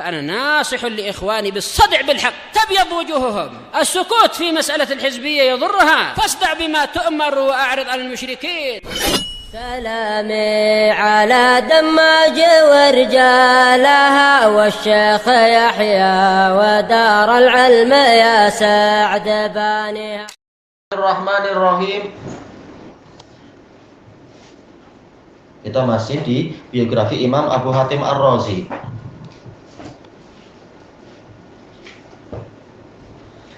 فأنا ناصح لإخواني بالصدع بالحق تبيض وجوههم. السكوت في مسألة الحزبية يضرها، فاصدع بما تؤمر وأعرض عن المشركين. سلامي على دماج ورجالها والشيخ يحيى ودار العلم يا سعد بانيها. Bismillahirrahmanirrahim. Kita masih di biografi Imam Abu Hatim Ar-Razi.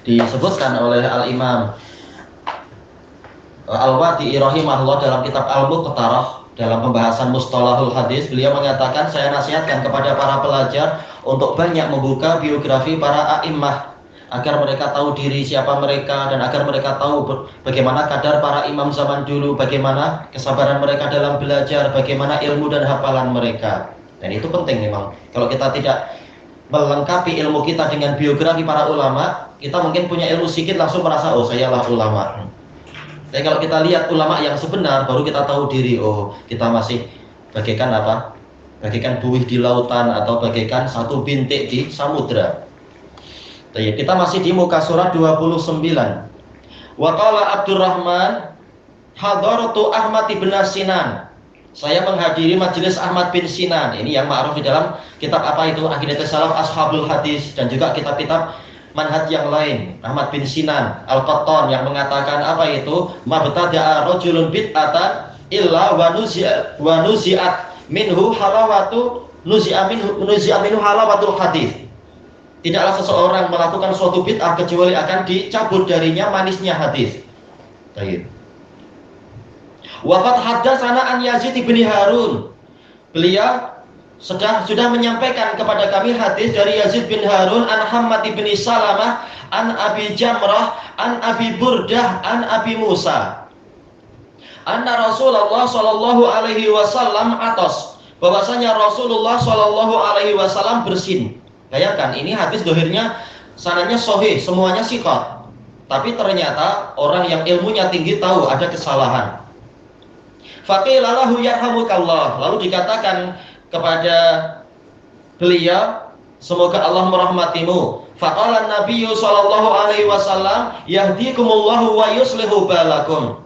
Disebutkan oleh Al-Imam Al-Wadi'i rahimahullah dalam kitab Al-Muqtarah dalam pembahasan Mustalahul Hadis, beliau mengatakan, saya nasihatkan kepada para pelajar untuk banyak membuka biografi para a'immah agar mereka tahu diri siapa mereka dan agar mereka tahu bagaimana kadar para imam zaman dulu, bagaimana kesabaran mereka dalam belajar, bagaimana ilmu dan hafalan mereka. Dan itu penting memang. Kalau kita tidak melengkapi ilmu kita dengan biografi para ulama, kita mungkin punya ilmu sedikit langsung merasa, oh sayalah ulama. Tapi kalau kita lihat ulama yang sebenar, baru kita tahu diri, oh kita masih bagaikan apa? Bagaikan buih di lautan atau bagaikan satu bintik di samudra. Kita masih di muka surat 29. Wa qala Abdurrahman hadaratu Ahmad bin Sinan. Saya menghadiri majelis Ahmad bin Sinan. Ini yang ma'ruf di dalam kitab apa itu? Aqidatus Salaf Ashabul Hadis dan juga kitab-kitab manhaj yang lain. Ahmad bin Sinan Al-Qattan yang mengatakan apa itu? Mabtada'a rajulun bid'atan illa wa nuzi'at minhu halawatu nuzi'a minhu halawatul hadis. Tidaklah seseorang melakukan suatu bid'ah kecuali akan dicabut darinya manisnya hadis. Baik. Waqad haddatsana an Yazid bin Harun. Beliau sudah menyampaikan kepada kami hadis dari Yazid bin Harun an Hammad bin Salamah an Abi Jamrah an Abi Burdah an Abi Musa. Anna Rasulullah sallallahu alaihi wasallam atas. Bahwasanya Rasulullah sallallahu alaihi wasallam bersin. Bayangkan, ini hadis dohirnya sanadnya sahih, semuanya siqat. Tapi ternyata orang yang ilmunya tinggi tahu ada kesalahan. Faqila lahu yarhamukallah. Lalu dikatakan kepada beliau, semoga Allah merahmatimu. Faqala Nabi sallallahu alaihi wasallam, yahdikumullahu wa yuslihu balakum.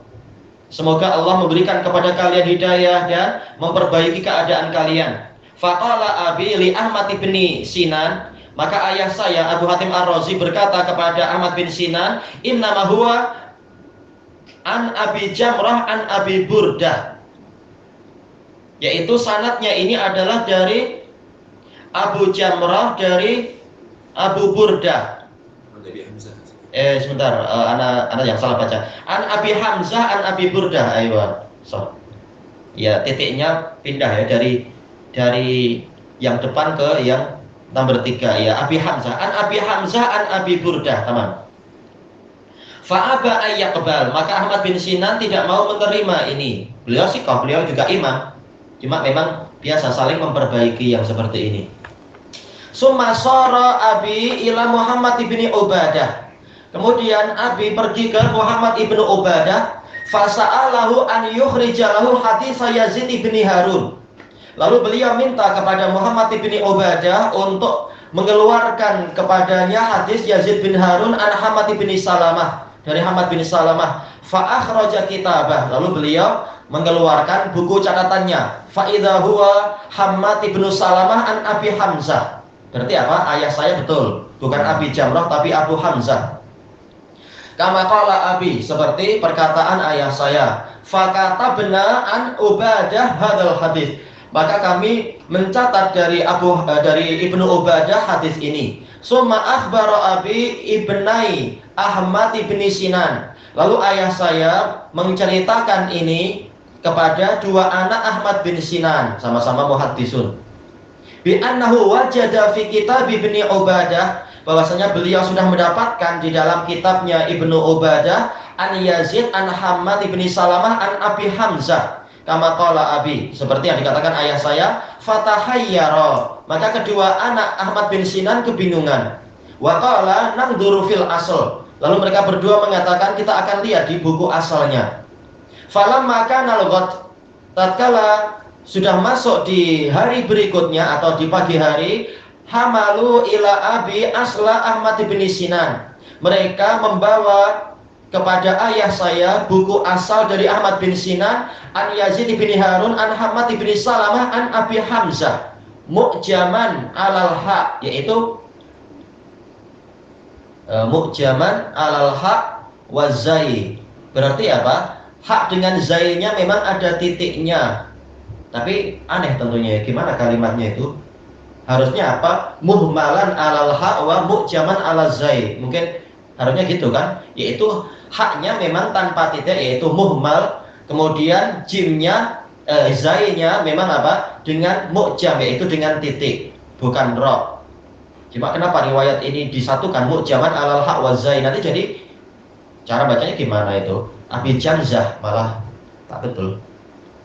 Semoga Allah memberikan kepada kalian hidayah dan memperbaiki keadaan kalian. Faqala Abi li Ahmad bin Sinan, maka ayah saya Abu Hatim Ar-Razi berkata kepada Ahmad bin Sinan, innama huwa an Abi Jamrah an Abi Burdah, yaitu sanadnya ini adalah dari Abu Jamrah dari Abu Burdah. Sebentar, anak yang salah baca. An Abi Hamzah an Abi Burdah. Ayo, so. Ya, titiknya pindah ya dari yang depan ke yang nomor 3 ya. Abi Hamzah an Abi Burdah, teman. Fa'aba ayyaqbal, maka Ahmad bin Sinan tidak mau menerima ini. Beliau siqah, beliau juga imam. Cuma memang biasa saling memperbaiki yang seperti ini. Summa sara Abi ila Muhammad bin Ubadah. Kemudian Abi pergi ke Muhammad ibnu Ubadah, fasa'alahu an yukhrijalahu hadits Yazid bin Harun. Lalu beliau minta kepada Muhammad bin Ubadah untuk mengeluarkan kepadanya hadis Yazid bin Harun an Hammad bin Salamah, dari Hammad bin Salamah. Fa akhraja kitabah. Lalu beliau mengeluarkan buku catatannya. Fa idza huwa Hammad bin Salamah an Abi Hamzah. Berarti apa? Ayah saya betul, bukan Abi Jamrah tapi Abu Hamzah. Kama qala Abi, seperti perkataan ayah saya. Fa katabna an Ubadah hadzal hadis. Maka kami mencatat dari Ibnu Ubadah hadis ini. Summa akhbara Abi ibnai Ahmad bin Sinan. Lalu ayah saya menceritakan ini kepada dua anak Ahmad bin Sinan, sama-sama muhaddisun. Bi annahu wajada fi kitab Ibnu Ubadah, bahwasanya beliau sudah mendapatkan di dalam kitabnya Ibnu Ubadah an Yazid an Hammad bin Salamah an Abi Hamzah. Kama qala Abi, seperti yang dikatakan ayah saya, fatahayyara, maka kedua anak Ahmad bin Sinan kebingungan. Wa qala nangduru fil asl, lalu mereka berdua mengatakan kita akan lihat di buku asalnya. Falamma kana al-ghad, tatkala sudah masuk di hari berikutnya atau di pagi hari, hamalu ila abi asla Ahmad bin Sinan. Mereka membawa kepada ayah saya buku asal dari Ahmad bin Sinan, an Yazid bin Harun, an Hamad bin Salamah, an Abi Hamzah, mu'jaman alal haq, yaitu mu'jaman alal haq wa zai. Berarti apa? Hak dengan zainya memang ada titiknya. Tapi aneh tentunya, gimana kalimatnya itu? Harusnya apa? Muhmalan alal haq wa mu'jaman alal zai. Mungkin harusnya gitu kan? Yaitu haknya memang tanpa titik, yaitu muhmal. Kemudian jimnya, zainya memang apa? Dengan mu'jam, yaitu dengan titik, bukan ro. Cuma kenapa riwayat ini disatukan mu'jaman alal haq wa zai? Nanti jadi cara bacanya gimana itu? Abi Jamzah malah tak betul.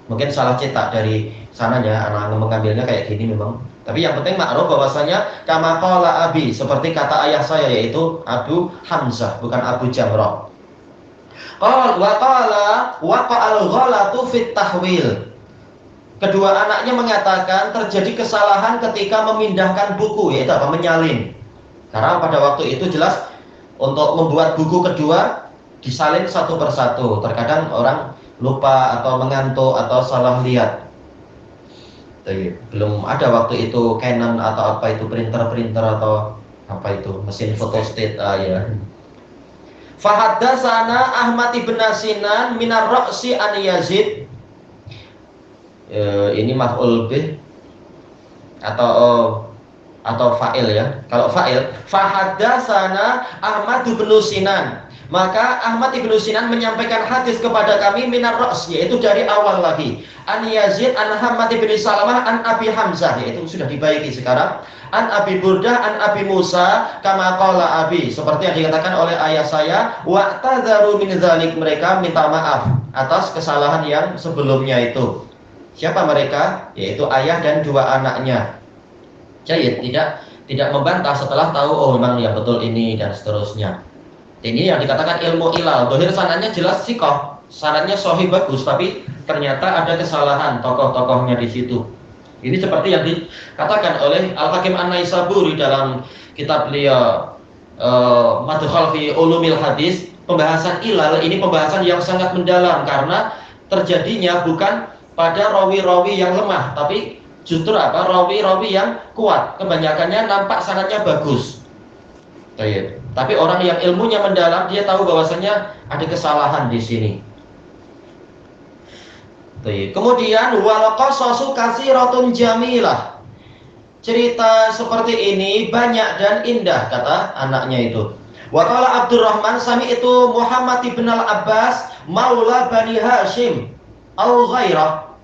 Mungkin salah cetak dari sananya, anak mengambilnya kayak gini memang. Tapi yang penting makruf bahwasanya kama qala abi, seperti kata ayah saya yaitu Abu Hamzah, bukan Abu Jamrah. Qala wa qala waqa'al ghalatu fit tahwil. Kedua anaknya mengatakan terjadi kesalahan ketika memindahkan buku, yaitu apa? Menyalin. Karena pada waktu itu jelas untuk membuat buku kedua disalin satu persatu. Terkadang orang lupa atau mengantuk atau salah lihat. Belum ada waktu itu Canon atau apa itu, printer atau apa itu, mesin photostat ya. Fahaddatsana Ahmad bin Sinan minar Ra'si an Yazid. Ini maf'ul bih atau fa'il ya. Kalau fa'il, fahaddatsana Ahmad bin Sinan. Maka Ahmad ibnu Sinan menyampaikan hadis kepada kami minar Ra's, yaitu dari awal lagi. An Yazid an Hamad bin Salamah an Abi Hamzah, yaitu sudah dibaiki sekarang. An Abi Burdah an Abi Musa kama qala Abi, seperti yang dikatakan oleh ayah saya. Wa tadzaru min dzalik, mereka minta maaf atas kesalahan yang sebelumnya itu. Siapa mereka? Yaitu ayah dan dua anaknya. Jadi tidak membantah setelah tahu oh memang ya betul ini dan seterusnya. Ini yang dikatakan ilmu ilal. Dohir sanadnya jelas sikoh, sanadnya sahih bagus, tapi ternyata ada kesalahan tokoh-tokohnya di situ. Ini seperti yang dikatakan oleh Al-Hakim An-Naisaburi dalam kitab beliau Madkhal fi Ulumil Hadis. Pembahasan ilal ini pembahasan yang sangat mendalam karena terjadinya bukan pada rawi-rawi yang lemah, tapi justru apa? Rawi-rawi yang kuat. Kebanyakannya nampak sanadnya bagus. Tapi orang yang ilmunya mendalam, dia tahu bahwasanya ada kesalahan di sini. Kemudian wal qasasu katsiratun jamilah. Cerita seperti ini banyak dan indah, kata anaknya itu. Wa qala Abdurrahman sami'tu Muhammad bin Al-Abbas maula Bani Hashim au ghairah.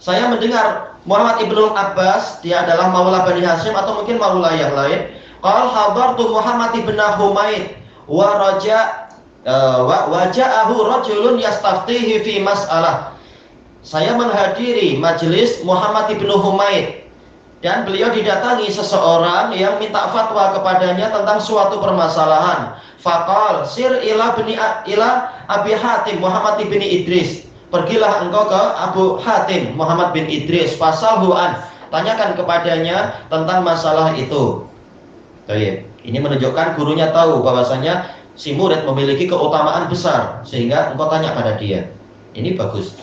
Saya mendengar Muhammad ibn Al-Abbas, dia adalah maula Bani Hashim atau mungkin maula yang lain. Qal hadartu Muhammad bin Humaid wa waja'ahu rajulun yastaftihi fi mas'alah. Saya menghadiri majelis Muhammad bin Humaid dan beliau didatangi seseorang yang minta fatwa kepadanya tentang suatu permasalahan. Faqal sir ila Abi Hatim Muhammad bin Idris. Pergilah engkau ke Abu Hatim Muhammad bin Idris, fasalhu an, tanyakan kepadanya tentang masalah itu. Ini menunjukkan gurunya tahu bahwasanya si murid memiliki keutamaan besar sehingga engkau tanya pada dia. Ini bagus.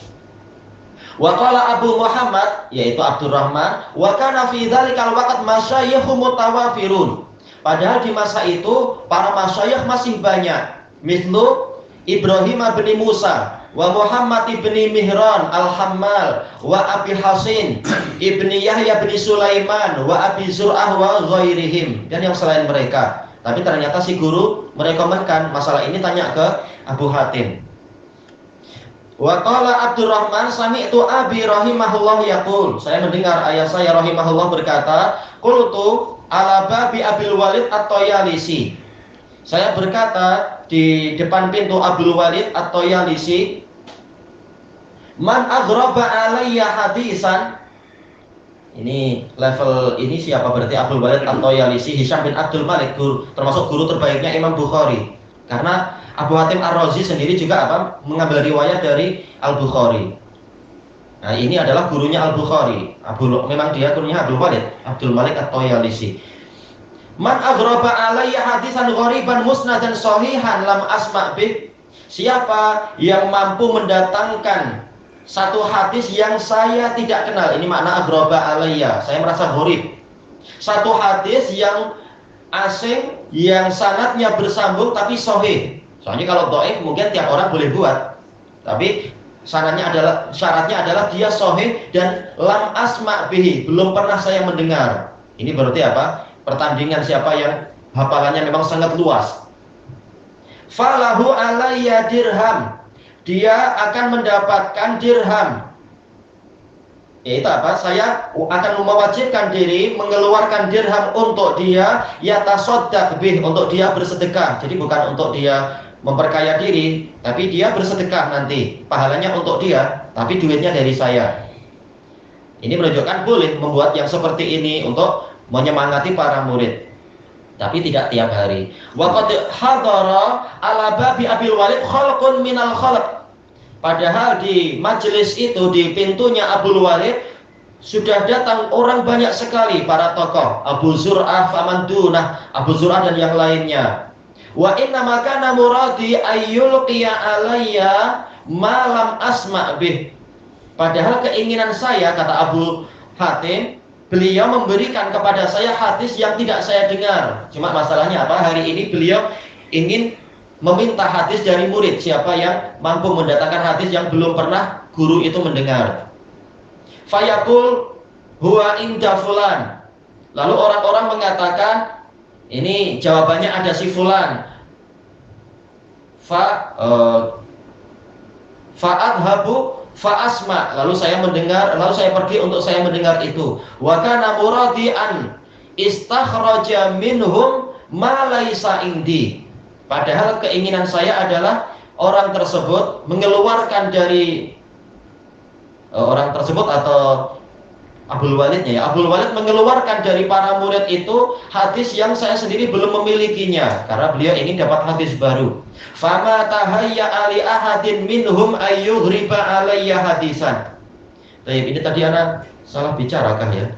Wa qala Abu Muhammad, yaitu Abdurrahman, wa kana fi dzalikal waqt masyayikh mutawafirun. Padahal di masa itu para masyayikh masih banyak. Mislu Ibrahim bin Musa wa Muhammad bin Mihran al-Hammal wa Abi Hasin ibni Yahya bin Sulaiman wa Abi Zur'ah wa ghairihim, dan yang selain mereka. Tapi ternyata si guru merekomenkan masalah ini tanya ke Abu Hatim. Wa qala Abdurrahman sami'tu Abi rahimahullah yaqul, saya mendengar ayah saya rahimahullah berkata, qultu ala babi Abil Walid at-Toyalisi, saya berkata di depan pintu Abdul Walid at-Toyalisi, man aghraba alayya hadisan. Ini level ini siapa? Berarti Abdul Walid at-Toyalisi, Hisham bin Abdul Malik, termasuk guru terbaiknya Imam Bukhari. Karena Abu Hatim Ar-Razi sendiri juga mengambil riwayat dari Al-Bukhari. Nah, ini adalah gurunya Al-Bukhari. Memang dia gurunya Abdul Walid, Abdul Malik At-Toyalisi. Man aghraba alayya hadisan ghariban musnadan sahihan lam asma' bih. Siapa yang mampu mendatangkan satu hadis yang saya tidak kenal. Ini makna aghraba alayya. Saya merasa gharib. Satu hadis yang asing, yang sanadnya bersambung tapi sahih. Soalnya kalau dhaif mungkin tiap orang boleh buat. Tapi syaratnya adalah dia sahih dan lam asma' bihi. Belum pernah saya mendengar. Ini berarti apa? Pertandingan siapa yang hafalannya memang sangat luas. Falahu alayya dirham. Dia akan mendapatkan dirham. Yaitu apa? Saya akan mewajibkan diri mengeluarkan dirham untuk dia yatasaddaq bih, untuk dia bersedekah. Jadi bukan untuk dia memperkaya diri, tapi dia bersedekah nanti. Pahalanya untuk dia, tapi duitnya dari saya. Ini menunjukkan boleh membuat yang seperti ini untuk menyemangati para murid, tapi tidak tiap hari. Wa qad hadara ala babi Abil Walid khalqun minal khalq. Padahal di majelis itu, di pintunya Abul Walid sudah datang orang banyak sekali, para tokoh, Abu Zur'ah, Faman Dunah, Abu Zur'ah dan yang lainnya. Wa inna makana muradi ayyulqiya alayya ma lam asma' bih. Padahal keinginan saya, kata Abu Hatim, beliau memberikan kepada saya hadis yang tidak saya dengar. Cuma masalahnya apa? Hari ini beliau ingin meminta hadis dari murid. Siapa yang mampu mendatangkan hadis yang belum pernah guru itu mendengar. Fayaqul huwa inda fulan. Lalu orang-orang mengatakan, ini jawabannya ada si fulan. Fa'adhabu fa'asma, lalu saya mendengar, lalu saya pergi untuk saya mendengar itu. Wa kana muradi an istakhraja minhum ma laisa indi. Padahal keinginan saya adalah orang tersebut mengeluarkan dari orang tersebut atau Abdul Walidnya ya. Abdul Walid mengeluarkan dari para murid itu hadis yang saya sendiri belum memilikinya, karena beliau ingin dapat hadis baru. Fama tahayya ali ahadin minhum ayyughriba alayya hadisan. Baik, ini tadi anak salah bicara kah ya?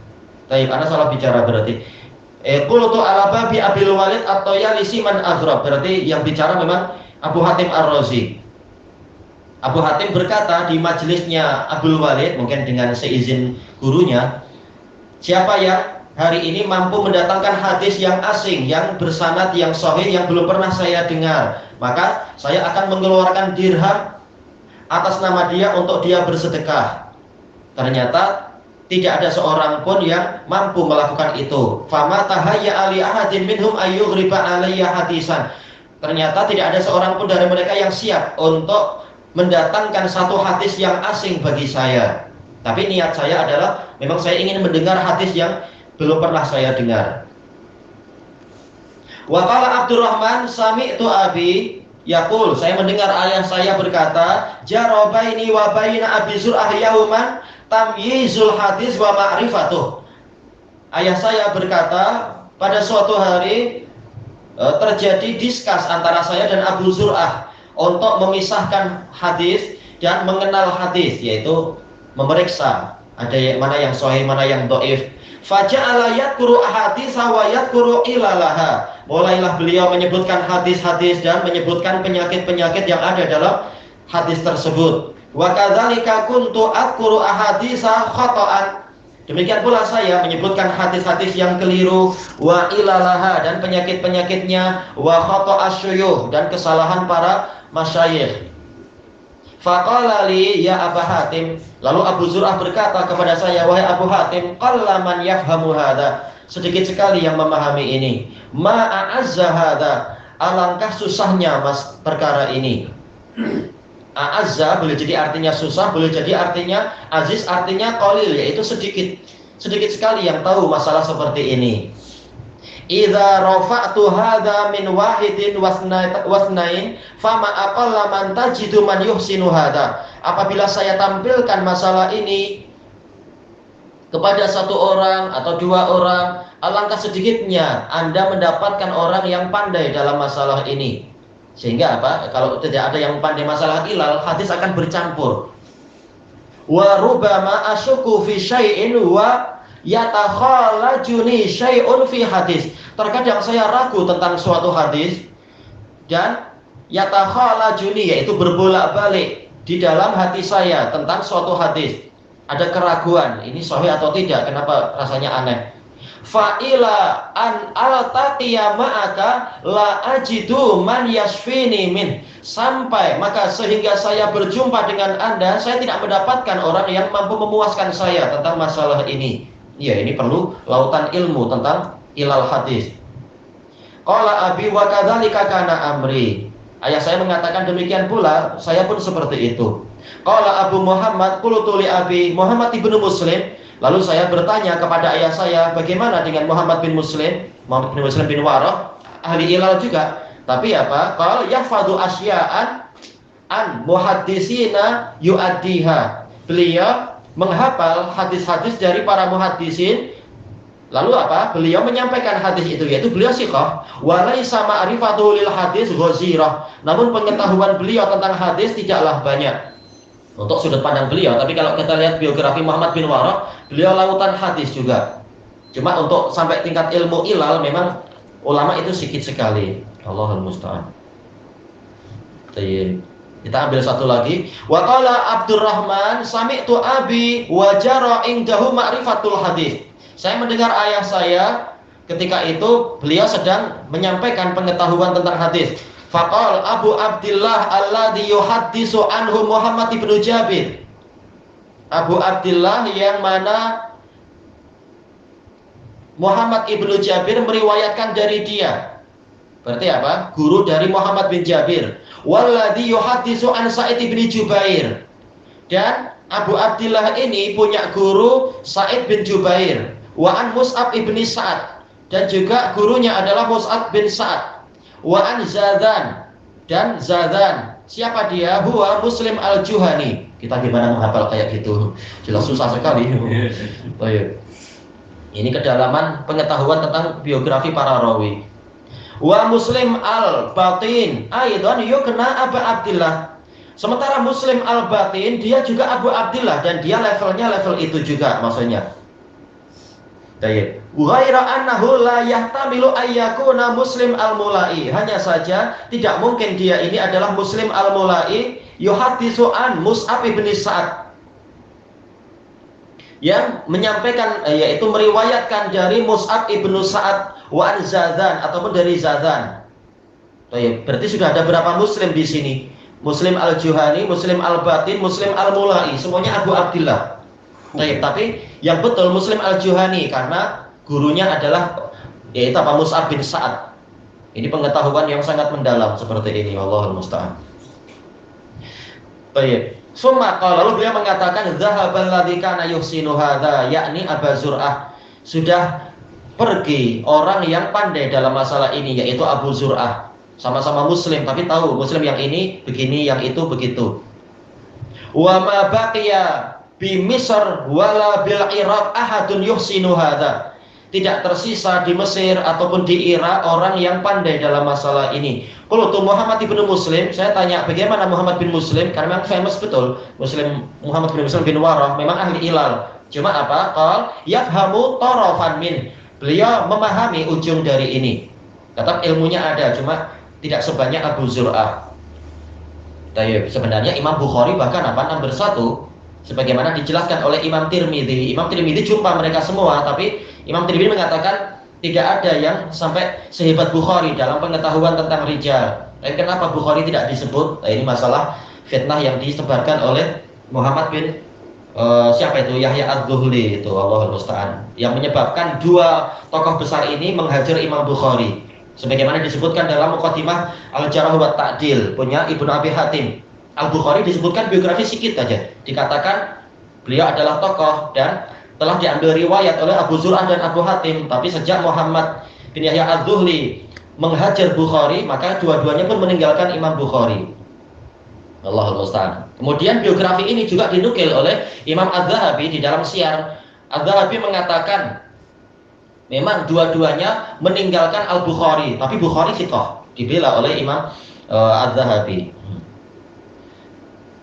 Baik, anak salah bicara berarti. Qultu ala babi Abil Walid at-Toyalisi man aghrab. Berarti yang bicara memang Abu Hatim Ar-Razi. Abu Hatim berkata di majelisnya Abdul Walid, mungkin dengan seizin gurunya, siapa yang hari ini mampu mendatangkan hadis yang asing, yang bersanad, yang sahih, yang belum pernah saya dengar, maka saya akan mengeluarkan dirham atas nama dia untuk dia bersedekah. Ternyata tidak ada seorang pun yang mampu melakukan itu. Fama tahayya ali ahadin minhum ayyughriba alayya hadisan. Ternyata tidak ada seorang pun dari mereka yang siap untuk mendatangkan satu hadis yang asing bagi saya. Tapi niat saya adalah memang saya ingin mendengar hadis yang belum pernah saya dengar. Wa qala Abdurrahman sami'tu abi yaqul, saya mendengar ayah saya berkata, jara baini wa baina Abi Zur'ah yauman tamyizul hadis wa ma'rifatuh. Ayah saya berkata, pada suatu hari terjadi diskus antara saya dan Abu Zur'ah untuk memisahkan hadis dan mengenal hadis, yaitu memeriksa ada mana yang sahih, mana yang dhaif. Faja'ala yadhkuru ahaditsa wa yadhkuru ilalaha. Mulailah beliau menyebutkan hadis-hadis dan menyebutkan penyakit-penyakit yang ada dalam hadis tersebut. Wa kadzalika kuntu adhkuru ahaditsa khata'an. Demikian pula saya menyebutkan hadis-hadis yang keliru, wa ilalaha, dan penyakit-penyakitnya, wa khata'as syuyukh, dan kesalahan para masyayikh. Faqala li ya Abu Hatim, lalu Abu Zur'ah berkata kepada saya, wahai Abu Hatim, qallaman yafhamu hadza, sedikit sekali yang memahami ini. Ma a'azza hadza, alangkah susahnya mas perkara ini. A'azza boleh jadi artinya susah, boleh jadi artinya aziz, artinya qalil, yaitu sedikit. Sedikit sekali yang tahu masalah seperti ini. Idza rafa'tu hadza min wahidin wasnain fama aqalla man tajidu man yuhsinu hadza. Apabila saya tampilkan masalah ini kepada satu orang atau dua orang, alangkah sedikitnya Anda mendapatkan orang yang pandai dalam masalah ini. Sehingga apa? Kalau tidak ada yang pandai masalah ilal, hadis akan bercampur. wa rubama asyuku fi syai'in wa yatakhalajuni syai'un fi hadis. Terkadang saya ragu tentang suatu hadis dan yatakhalajuni, yaitu berbolak-balik di dalam hati saya tentang suatu hadis. Ada keraguan, ini sahih atau tidak, kenapa rasanya aneh. Fa'ila an altaqiya ma'aka la ajidu man yashfini min. Sampai maka sehingga saya berjumpa dengan Anda, saya tidak mendapatkan orang yang mampu memuaskan saya tentang masalah ini. Ya, ini perlu lautan ilmu tentang ilal hadis. Qala abi wa kadzalika kana amri. Ayah saya mengatakan demikian pula, saya pun seperti itu. Qala Abu Muhammad qultu li abi Muhammad ibnu Muslim. Lalu saya bertanya kepada ayah saya, bagaimana dengan Muhammad bin Muslim? Muhammad bin Muslim bin Warrah, ahli ilal juga. Tapi apa? Qala yahfadhu asya'an an muhaddisina yu'addiha. Beliau menghafal hadis-hadis dari para muhaddisin. Lalu apa? Beliau menyampaikan hadis itu, yaitu beliau siqah. Wa laisa ma'rifatu lil hadis ghazirah. Namun pengetahuan beliau tentang hadis tidaklah banyak. Untuk sudut pandang beliau, tapi kalau kita lihat biografi Muhammad bin Warrah, beliau lautan hadis juga. Cuma untuk sampai tingkat ilmu ilal memang ulama itu sedikit sekali. Allahul musta'an. Kita ambil satu lagi. Wa qala Abdurrahman sami'tu abi wa jara indahu ma'rifatul hadis. Saya mendengar ayah saya ketika itu beliau sedang menyampaikan pengetahuan tentang hadis. Faqal Abu Abdillah alladhi yuhaddisu anhu Muhammad ibnu Jabir. Abu Abdillah yang mana Muhammad ibnu Jabir meriwayatkan dari dia. Berarti apa? Guru dari Muhammad bin Jabir. Walladhi yuhaddisu an Sa'id bin Jubair. Dan Abu Abdillah ini punya guru Sa'id bin Jubair. Wa an Mus'ab ibni Sa'ad. Dan juga gurunya adalah Mus'ab bin Sa'ad. Wa an Zadan. Dan Zadan. Siapa dia? Huwa Muslim al-Juhani. Kita gimana menghafal kayak gitu? Jelas susah sekali. Baik. Ini kedalaman pengetahuan tentang biografi para rawi. Wa Muslim al-Batin aidan yukna Abu Abdillah. Sementara Muslim al-Batin dia juga Abu Abdillah dan dia levelnya level itu juga maksudnya. Baik. Ghaira annahu la yahtamilu ayyakuna Muslim al-Mulai. Hanya saja tidak mungkin dia ini adalah Muslim al-Mulai yuhaddisu an Mus'ab bin Sa'ad. Yang menyampaikan yaitu meriwayatkan dari Mus'ab ibnu Sa'ad wa an Zadan ataupun dari Zadan. Baik, berarti sudah ada berapa Muslim di sini? Muslim al-Juhani, Muslim al-Batin, Muslim al-Mulai, semuanya Abu Abdillah. Baik, tapi yang betul Muslim al-Juhani karena gurunya adalah yaitu apa Mus'ab bin Sa'ad. Ini pengetahuan yang sangat mendalam seperti ini, Allahul musta'an. Baik. Summa qala, lalu beliau mengatakan dzahabal ladzi kana yuhsinu hadza, yakni Abu Zur'ah. Sudah pergi orang yang pandai dalam masalah ini yaitu Abu Zur'ah. Sama-sama muslim tapi tahu muslim yang ini begini, yang itu begitu. Wa ma baqiya bi Misr wala bil Iraq ahadun yuhsinu hadza. Tidak tersisa di Mesir ataupun di Irak orang yang pandai dalam masalah ini. Kalau tuh Muhammad ibnu Muslim, saya tanya bagaimana Muhammad bin Muslim, karena memang famous betul. Muslim Muhammad bin Muslim bin Warrah memang ahli ilal. Cuma apa? Qal yafhamu tarafan min. Beliau memahami ujung dari ini. Tetap ilmunya ada, cuma tidak sebanyak Abu Zur'ah. Sebenarnya Imam Bukhari bahkan apa nomor 1, sebagaimana dijelaskan oleh Imam Tirmidzi. Imam Tirmidzi jumpa mereka semua, tapi Imam Tirmidzi mengatakan tidak ada yang sampai sehebat Bukhari dalam pengetahuan tentang rijal. Dan kenapa Bukhari tidak disebut? Nah, ini masalah fitnah yang disebarkan oleh Muhammad bin siapa itu? Yahya Az-Zuhli itu, Allahul musta'an. Yang menyebabkan dua tokoh besar ini menghajar Imam Bukhari. Sebagaimana disebutkan dalam Muqaddimah Al-Jarh wa Ta'dil punya Ibnu Abi Hatim. Al-Bukhari disebutkan biografi sedikit saja. Dikatakan beliau adalah tokoh dan telah diambil riwayat oleh Abu Zur'ah dan Abu Hatim. Tapi sejak Muhammad bin Yahya Az-Zuhli menghajar Bukhari, maka dua-duanya pun meninggalkan Imam Bukhari. Allahul musta'an. Kemudian biografi ini juga dinukil oleh Imam Az-Zahabi di dalam Syiar. Az-Zahabi mengatakan memang dua-duanya meninggalkan Al-Bukhari, tapi Bukhari thiqah, dibela oleh Imam Az-Zahabi.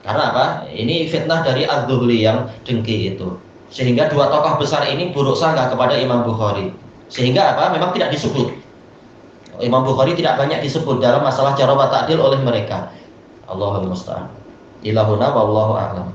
Karena apa? Ini fitnah dari Az-Zuhli yang dengki itu. Sehingga dua tokoh besar ini buruk sangka kepada Imam Bukhari. Sehingga apa? Memang tidak disebut. Imam Bukhari tidak banyak disebut dalam masalah jarh wa ta'dil oleh mereka. Allahul musta'an. Ilahuna wallahu a'lam.